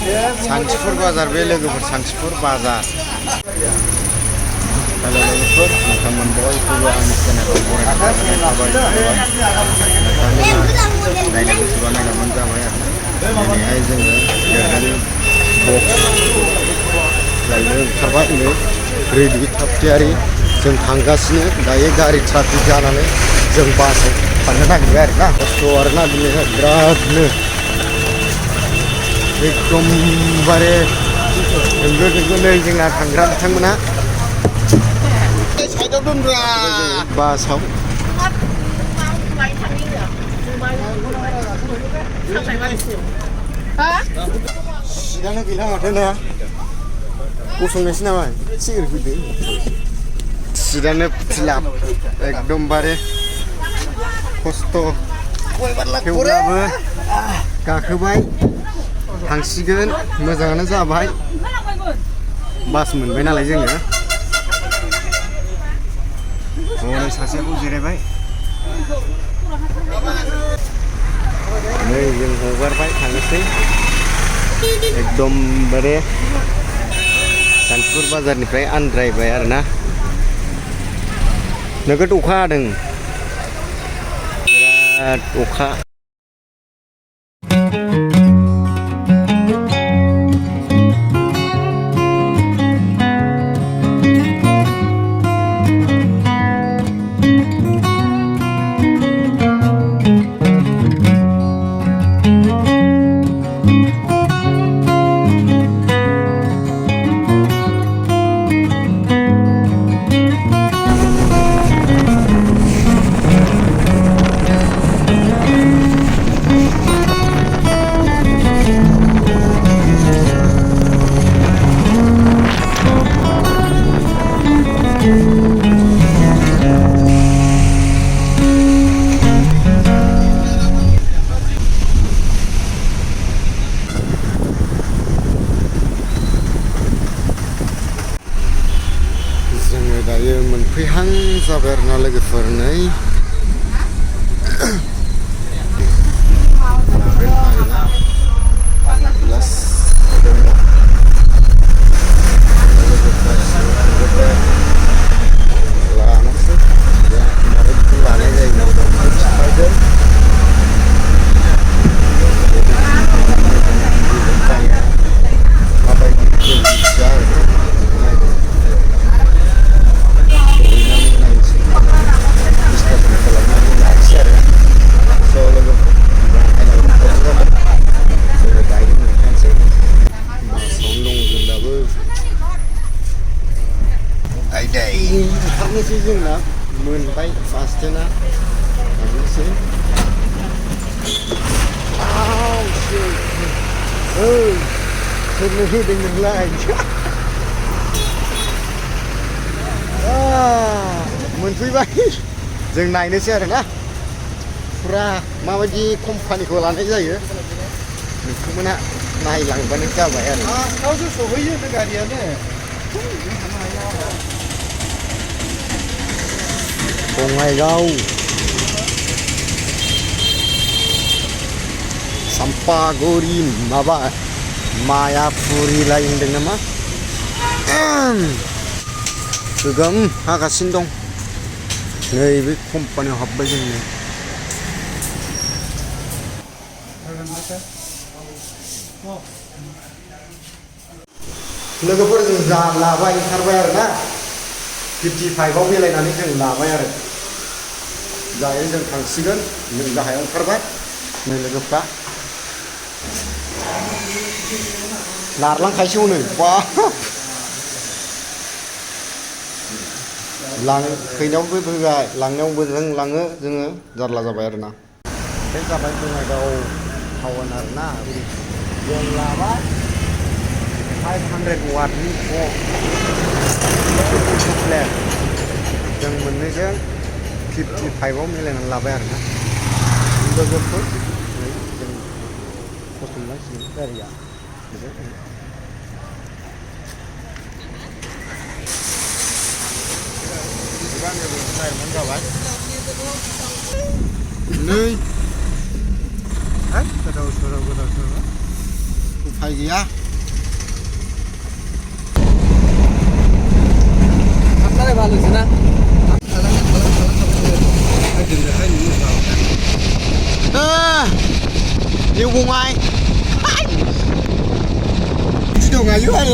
सानथिफुर बाजार बे लोगोफोर सानथिफुर बाजार हेलो लोगोफोर नोंथांमोन बयखौबो आंनि चेनेलाव बरायनाय थाबाय नायनो गोसोबा नायलांबानो जाबाय आरो दिनैहाय जोङो देरनानै बक्स लायनो ओंखारबाय रेडि थाब थियारि जों थांगासिनो दायो गारि ट्राफिक जानानै जों बासाव थांनो नागिरबाय आरोना खस्थ' आरोना दिनैहाय बिरादनो एकदमबारे होंगो दोंगो नै जोंना थांग्रा बिथांमोना साइडआव दोनब्रा बासाव सिटानो गैला माथो ना गसंनोसै नामा सिगारेट फैदो सिटानो फिलाप एकदमबारे खस्थ' थेवब्लाबो गाखोबाय थांसिगोन मोजाङानो जाबाय बास मोनबाय नालाय जोङो हनै सासेखौ जिरायबाय नै जों हगारबाय थांनोसै एकदमबारे सानथिफुर बाजारनिफ्राय आनद्रायबाय आरोना नोगोद अखा हादों बिराद अखा दायो मोनफैहां जाबाय आरोना लोगोफोर नै थांनोसै जोंना मोनबाय बास स्टेन्डआ थांनोसै सोरनो होदों नोंलाय मोनफैबाय जों नायनोसै आरोना फुरा माबायदि कम्पानिखौ लानाय जायो नोंथांमोना नायलांबानो जाबाय आरो गावसो सहैयो बे गारियानो बङाइगाव सामफागुरि माबा मायापुरि लाइन होनदों नामा गोगोम हागासिनो दं नैबे कम्पानियाव हाबबाय जोङो लोगोफोर जों जा लाबाय ओंखारबाय आरोना 55आव मिलायनानै जों लाबाय आरो दायो जों थांसिगोन जों गाहायाव ओंखारबाय नै लोगोफ्रा नारलांखायसै हनै बाब फैनायावबो फैबाय लांनायावबो जों लाङो जोङो जारला जाबाय आरोना बे जाबाय बङाइगाव टाउन आरोना जों लाबाय 500 वाटनि जों मोननैजों 55आव मिलायनानै लाबाय आरोना लोगोफोर जों फसंनांसिगोन गारिया जाबाय नै गोदाव सोराव उफाय गैया আপনারাই ভালো হয়েছে না nhiều vùng ai chứ đâu ngày dưới này